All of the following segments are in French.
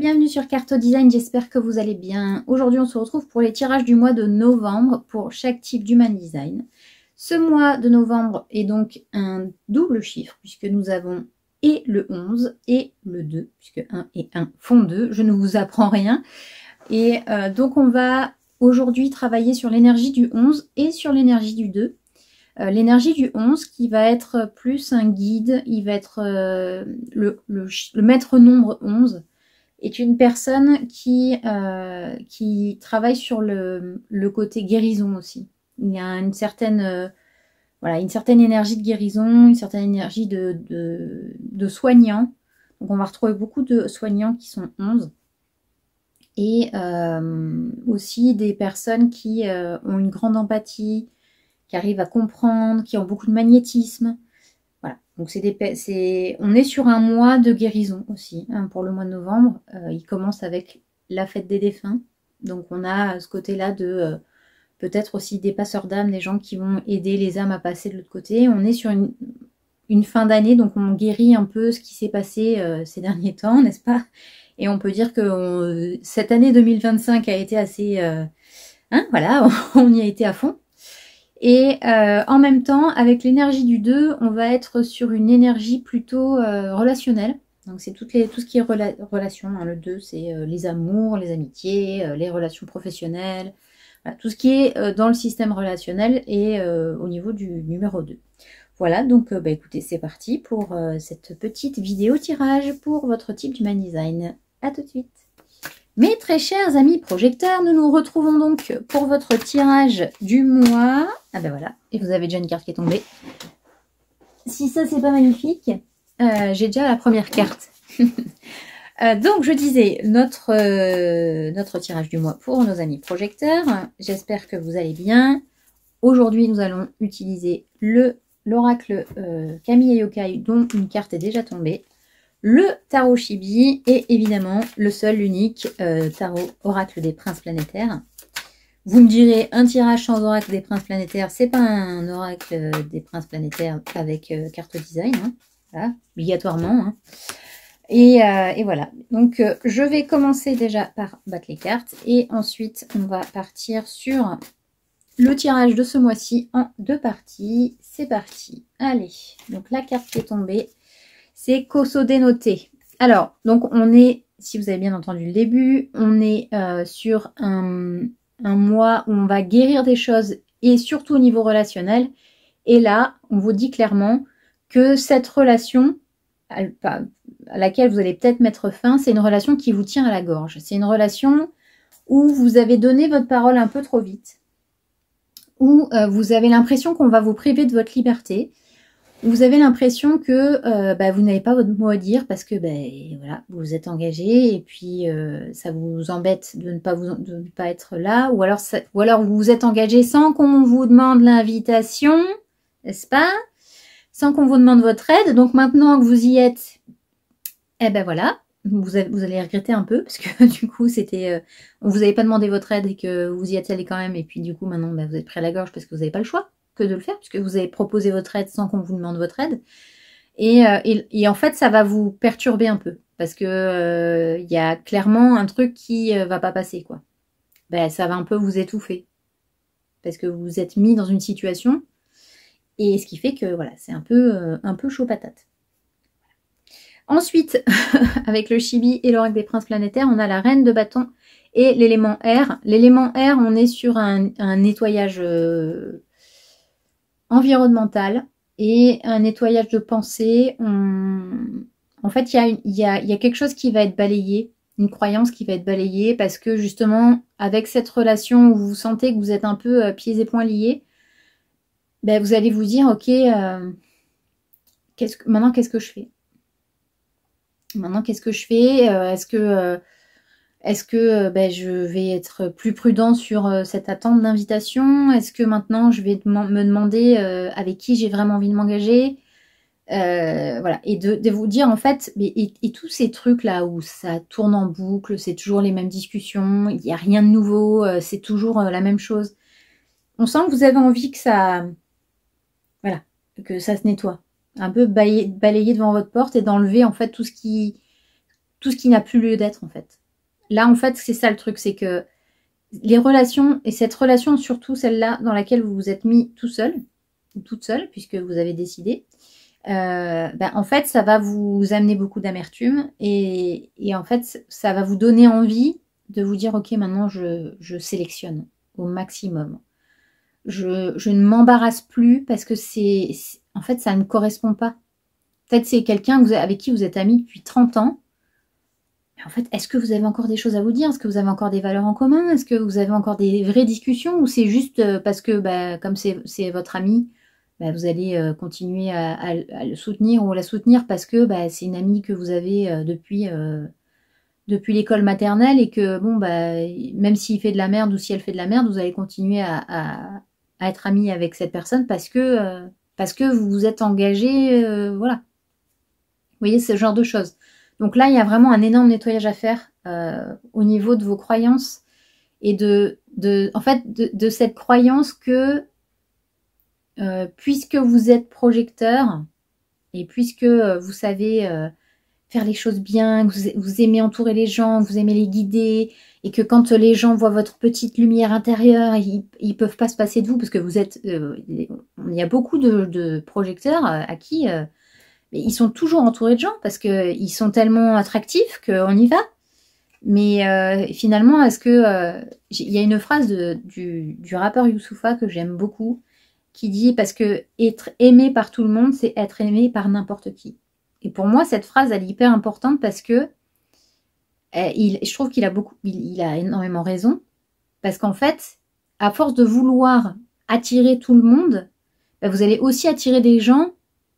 bienvenue sur Carto Design, j'espère que vous allez bien. Aujourd'hui on se retrouve pour les tirages du mois de novembre pour chaque type d'Human Design. Ce mois de novembre est donc un double chiffre puisque nous avons et le 11 et le 2, puisque 1 et 1 font 2, je ne vous apprends rien. Et donc on va aujourd'hui travailler sur l'énergie du 11 et sur l'énergie du 2. L'énergie du 11 qui va être plus un guide, il va être le maître nombre 11 est une personne qui travaille sur le côté guérison aussi. Il y a une certaine, voilà, une certaine énergie de guérison, une certaine énergie de soignant. Donc on va retrouver beaucoup de soignants qui sont 11. Et aussi des personnes qui ont une grande empathie, qui arrivent à comprendre, qui ont beaucoup de magnétisme. Voilà, donc on est sur un mois de guérison aussi, hein, pour le mois de novembre. Il commence avec la fête des défunts. Donc on a ce côté-là de peut-être aussi des passeurs d'âmes, des gens qui vont aider les âmes à passer de l'autre côté. On est sur une fin d'année, donc on guérit un peu ce qui s'est passé ces derniers temps, n'est-ce pas? Et on peut dire que cette année 2025 a été assez... hein, voilà, on y a été à fond. Et en même temps, avec l'énergie du 2, on va être sur une énergie plutôt relationnelle. Donc c'est tout ce qui est relation. Hein. Le 2, c'est les amours, les amitiés, les relations professionnelles. Voilà, tout ce qui est dans le système relationnel et au niveau du numéro 2. Voilà, donc écoutez, c'est parti pour cette petite vidéo tirage pour votre type d'Human Design. A tout de suite. Mes très chers amis projecteurs, nous nous retrouvons donc pour votre tirage du mois. Ah ben voilà, et vous avez déjà une carte qui est tombée. Si ça c'est pas magnifique, j'ai déjà la première carte. Donc je disais, notre tirage du mois pour nos amis projecteurs. J'espère que vous allez bien. Aujourd'hui nous allons utiliser l'oracle Kami et Yokai dont une carte est déjà tombée. Le tarot Chibi et évidemment le seul, l'unique tarot oracle des princes planétaires. Vous me direz, un tirage sans oracle des princes planétaires, c'est pas un oracle des princes planétaires avec carte design, hein, voilà, obligatoirement. Hein. Et voilà, donc je vais commencer déjà par battre les cartes et ensuite on va partir sur le tirage de ce mois-ci en 2 parties. C'est parti, allez, donc la carte qui est tombée, c'est Koso dénoté. Alors, donc on est, si vous avez bien entendu le début, on est sur un mois où on va guérir des choses et surtout au niveau relationnel. Et là, on vous dit clairement que cette relation à laquelle vous allez peut-être mettre fin, c'est une relation qui vous tient à la gorge. C'est une relation où vous avez donné votre parole un peu trop vite, où vous avez l'impression qu'on va vous priver de votre liberté. Vous avez l'impression que vous n'avez pas votre mot à dire parce que voilà, vous êtes engagé et puis ça vous embête de ne pas être là, ou alors vous vous êtes engagé sans qu'on vous demande l'invitation, n'est-ce pas? Sans qu'on vous demande votre aide. Donc maintenant que vous y êtes, eh ben voilà, vous allez regretter un peu parce que du coup on vous avait pas demandé votre aide et que vous y êtes allé quand même, et puis du coup maintenant vous êtes pris à la gorge parce que vous n'avez pas le choix que de le faire, puisque vous avez proposé votre aide sans qu'on vous demande votre aide. Et en fait, ça va vous perturber un peu, parce que y a clairement un truc qui va pas passer, quoi. Ça va un peu vous étouffer, parce que vous vous êtes mis dans une situation, et ce qui fait que voilà, c'est un peu chaud patate. Ensuite, avec le Chibi et l'oracle des princes planétaires, on a la reine de bâton et l'élément air. L'élément air, on est sur un nettoyage environnemental et un nettoyage de pensée. En fait, il y a quelque chose qui va être balayé, une croyance qui va être balayée, parce que justement, avec cette relation où vous sentez que vous êtes un peu pieds et poings liés, vous allez vous dire, ok, maintenant qu'est-ce que je fais? Maintenant, qu'est-ce que je fais? Est-ce que je vais être plus prudent sur cette attente d'invitation? Est-ce que maintenant je vais me demander avec qui j'ai vraiment envie de m'engager? Voilà, et de vous dire en fait, et tous ces trucs là où ça tourne en boucle, c'est toujours les mêmes discussions, il n'y a rien de nouveau, c'est toujours la même chose. On sent que vous avez envie que ça, voilà, que ça se nettoie. Un peu balayer devant votre porte et d'enlever en fait tout ce tout ce qui n'a plus lieu d'être en fait. Là en fait c'est ça le truc, c'est que les relations, et cette relation surtout celle-là dans laquelle vous vous êtes mis tout seul, ou toute seule puisque vous avez décidé, en fait ça va vous amener beaucoup d'amertume et en fait ça va vous donner envie de vous dire ok maintenant je sélectionne au maximum. Je ne m'embarrasse plus parce que en fait ça ne me correspond pas. Peut-être c'est quelqu'un avec qui vous êtes amis depuis 30 ans. Mais en fait, est-ce que vous avez encore des choses à vous dire? Est-ce que vous avez encore des valeurs en commun? Est-ce que vous avez encore des vraies discussions? Ou c'est juste parce que comme c'est votre ami, vous allez continuer à le soutenir ou la soutenir parce que c'est une amie que vous avez depuis l'école maternelle et que bon même s'il fait de la merde ou si elle fait de la merde, vous allez continuer à être ami avec cette personne parce que vous vous êtes engagé, voilà. Vous voyez, ce genre de choses. Donc là, il y a vraiment un énorme nettoyage à faire au niveau de vos croyances et en fait, de cette croyance que puisque vous êtes projecteur et puisque vous savez faire les choses bien, que vous aimez entourer les gens, que vous aimez les guider et que quand les gens voient votre petite lumière intérieure, ils peuvent pas se passer de vous parce que vous êtes... il y a beaucoup de projecteurs à qui... ils sont toujours entourés de gens parce qu'ils sont tellement attractifs qu'on y va. Mais finalement, est-ce que... il y a une phrase du rappeur Youssoupha que j'aime beaucoup qui dit parce que être aimé par tout le monde, c'est être aimé par n'importe qui. Et pour moi, cette phrase, elle est hyper importante parce que je trouve qu'il a il a énormément raison. Parce qu'en fait, à force de vouloir attirer tout le monde, vous allez aussi attirer des gens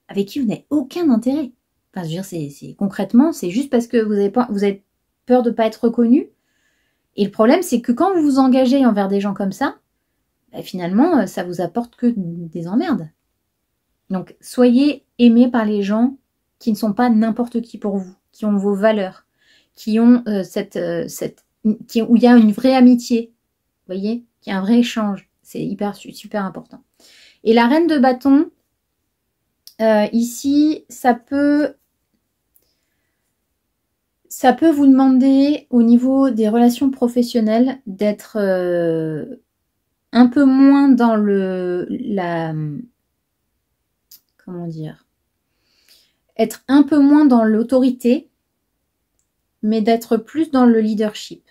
avec qui vous n'avez aucun intérêt. Enfin, je veux dire, concrètement, c'est juste parce que vous avez peur de ne pas être reconnu. Et le problème, c'est que quand vous vous engagez envers des gens comme ça, finalement, ça vous apporte que des emmerdes. Donc, soyez aimés par les gens qui ne sont pas n'importe qui pour vous, qui ont vos valeurs, qui ont où il y a une vraie amitié, vous voyez, qu'il y a un vrai échange. C'est super important. Et la reine de bâton, ici, ça peut vous demander au niveau des relations professionnelles d'être un peu moins dans comment dire, être un peu moins dans l'autorité, mais d'être plus dans le leadership.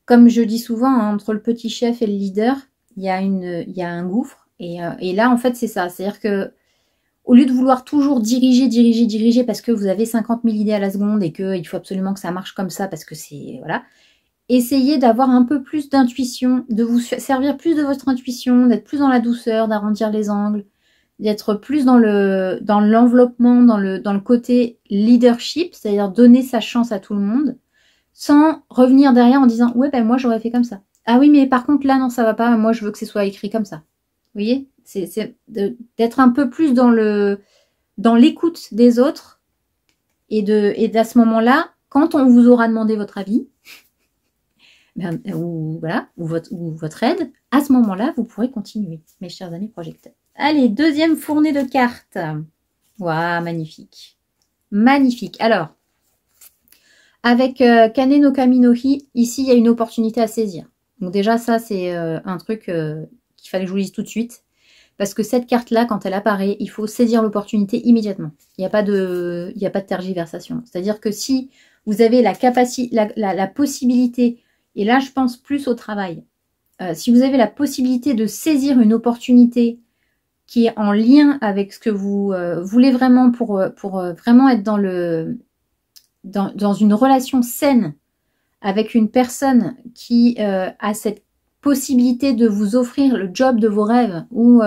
Comme je dis souvent, hein, entre le petit chef et le leader, il y a un gouffre. Et là, en fait, c'est ça. C'est-à-dire que au lieu de vouloir toujours diriger, parce que vous avez 50 000 idées à la seconde et qu'il faut absolument que ça marche comme ça, parce que c'est... Voilà. Essayez d'avoir un peu plus d'intuition, de vous servir plus de votre intuition, d'être plus dans la douceur, d'arrondir les angles, d'être plus dans l'enveloppement, dans le côté leadership, c'est-à-dire donner sa chance à tout le monde, sans revenir derrière en disant « Ouais, moi, j'aurais fait comme ça. Ah oui, mais par contre, là, non, ça va pas. Moi, je veux que ce soit écrit comme ça. » Vous voyez, c'est d'être un peu plus dans l'écoute des autres et à ce moment-là, quand on vous aura demandé votre avis, ou votre aide, à ce moment-là, vous pourrez continuer, mes chers amis projecteurs. Allez, deuxième fournée de cartes. Waouh, magnifique. Magnifique. Alors, avec Kane no Kami no Hi, ici, il y a une opportunité à saisir. Donc déjà, ça, c'est un truc qu'il fallait que je vous lise tout de suite. Parce que cette carte-là, quand elle apparaît, il faut saisir l'opportunité immédiatement. Il n'y a pas de tergiversation. C'est-à-dire que si vous avez la capacité, la possibilité, et là, je pense plus au travail. Si vous avez la possibilité de saisir une opportunité qui est en lien avec ce que vous voulez vraiment pour vraiment être dans une relation saine avec une personne qui a cette possibilité de vous offrir le job de vos rêves ou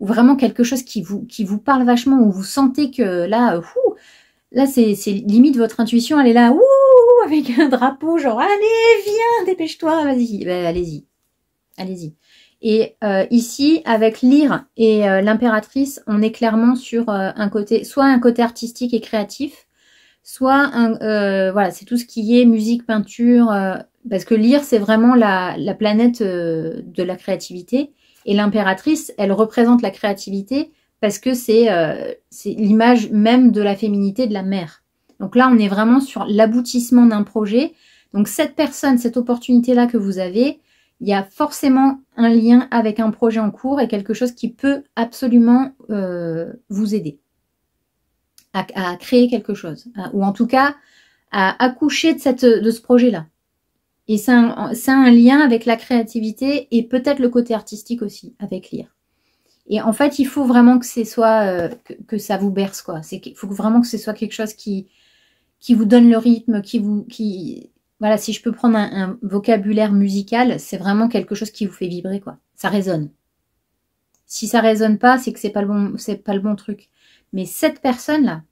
vraiment quelque chose qui vous parle vachement, où vous sentez que là, là c'est limite votre intuition, elle est là, avec un drapeau, genre allez, viens, dépêche-toi, vas-y, allez-y, allez-y. Et ici, avec Lyre et l'impératrice, on est clairement sur soit un côté artistique et créatif, soit voilà, c'est tout ce qui est musique, peinture, parce que Lyre, c'est vraiment la planète de la créativité, et l'impératrice, elle représente la créativité parce que c'est l'image même de la féminité de la mère. Donc là, on est vraiment sur l'aboutissement d'un projet. Donc cette personne, cette opportunité-là que vous avez, il y a forcément un lien avec un projet en cours et quelque chose qui peut absolument vous aider à créer quelque chose. Ou en tout cas, à accoucher de ce projet-là. Et c'est un lien avec la créativité et peut-être le côté artistique aussi, avec lire. Et en fait, il faut vraiment que ce soit que ça vous berce, quoi. Il faut vraiment que ce soit quelque chose qui vous donne le rythme, voilà, si je peux prendre un vocabulaire musical, c'est vraiment quelque chose qui vous fait vibrer, quoi. Ça résonne. Si ça résonne pas, c'est que c'est pas le bon truc. Mais cette personne-là,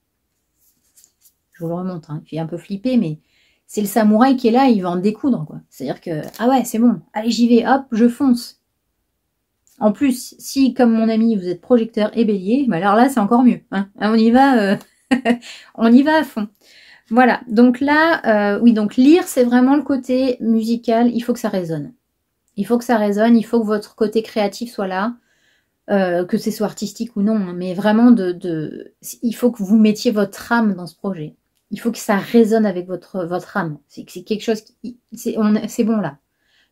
je vous le remonte, hein, il fait un peu flipper, mais c'est le samouraï qui est là, il va en découdre, quoi. C'est-à-dire que, ah ouais, c'est bon, allez, j'y vais, hop, je fonce. En plus, si, comme mon ami, vous êtes projecteur et bélier, bah alors là, c'est encore mieux. Hein. On y va, on y va à fond. Voilà, donc là, oui, donc lire, c'est vraiment le côté musical, il faut que ça résonne. Il faut que ça résonne, il faut que votre côté créatif soit là, que ce soit artistique ou non, hein, mais vraiment, il faut que vous mettiez votre âme dans ce projet. Il faut que ça résonne avec votre âme. C'est quelque chose c'est bon là.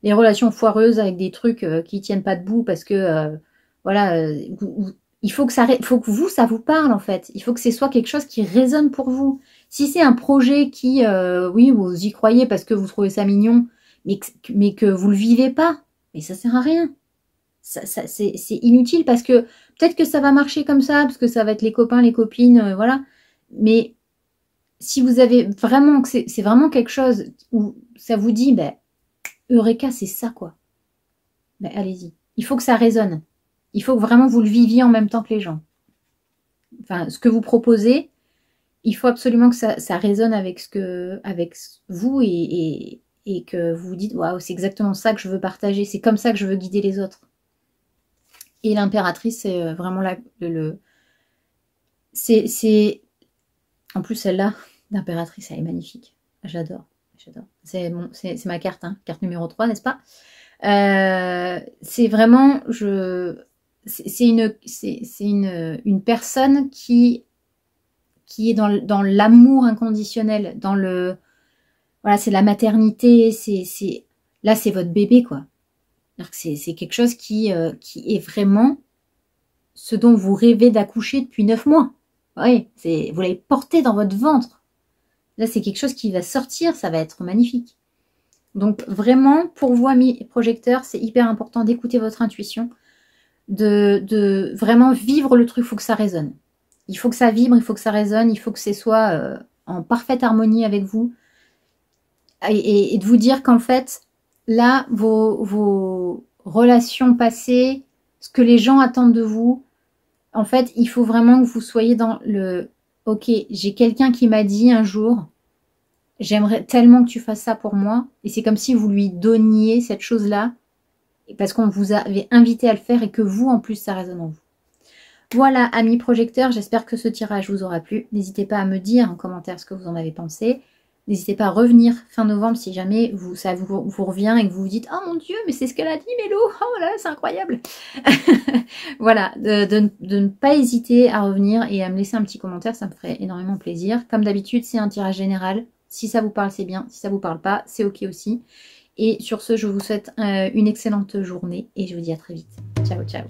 Les relations foireuses avec des trucs qui tiennent pas debout parce que voilà, il faut que vous, ça vous parle en fait. Il faut que ce soit quelque chose qui résonne pour vous. Si c'est un projet qui, oui, vous y croyez parce que vous trouvez ça mignon, mais que vous le vivez pas, mais ça sert à rien. C'est inutile parce que peut-être que ça va marcher comme ça, parce que ça va être les copains, les copines, voilà. Mais si vous avez vraiment, c'est vraiment quelque chose où ça vous dit, ben, Eureka, c'est ça, quoi. Ben, allez-y. Il faut que ça résonne. Il faut que vraiment vous le viviez en même temps que les gens. Enfin, ce que vous proposez, il faut absolument que ça résonne avec vous et que vous vous dites, waouh, c'est exactement ça que je veux partager. C'est comme ça que je veux guider les autres. Et l'impératrice, c'est vraiment c'est en plus celle-là, l'impératrice, elle est magnifique. J'adore. C'est ma carte, hein, carte numéro 3, n'est-ce pas? C'est vraiment, c'est une personne qui est dans l'amour inconditionnel, voilà, c'est la maternité, là c'est votre bébé, quoi. C'est quelque chose qui est vraiment ce dont vous rêvez d'accoucher depuis 9 mois. Oui, vous l'avez porté dans votre ventre. Là, c'est quelque chose qui va sortir, ça va être magnifique. Donc, vraiment, pour vous, amis projecteurs, c'est hyper important d'écouter votre intuition, de vraiment vivre le truc, il faut que ça résonne. Il faut que ça vibre, il faut que ça résonne, il faut que ce soit en parfaite harmonie avec vous. Et de vous dire qu'en fait, là, vos relations passées, ce que les gens attendent de vous, en fait, il faut vraiment que vous soyez dans le « Ok, j'ai quelqu'un qui m'a dit un jour, j'aimerais tellement que tu fasses ça pour moi. » Et c'est comme si vous lui donniez cette chose-là, parce qu'on vous avait invité à le faire et que vous, en plus, ça résonne en vous. Voilà, amis projecteurs, j'espère que ce tirage vous aura plu. N'hésitez pas à me dire en commentaire ce que vous en avez pensé. N'hésitez pas à revenir fin novembre si jamais ça vous revient et que vous vous dites « Oh mon Dieu, mais c'est ce qu'elle a dit, Mélo! Oh là là, c'est incroyable !» Voilà, de ne pas hésiter à revenir et à me laisser un petit commentaire, ça me ferait énormément plaisir. Comme d'habitude, c'est un tirage général. Si ça vous parle, c'est bien. Si ça vous parle pas, c'est ok aussi. Et sur ce, je vous souhaite une excellente journée et je vous dis à très vite. Ciao, ciao.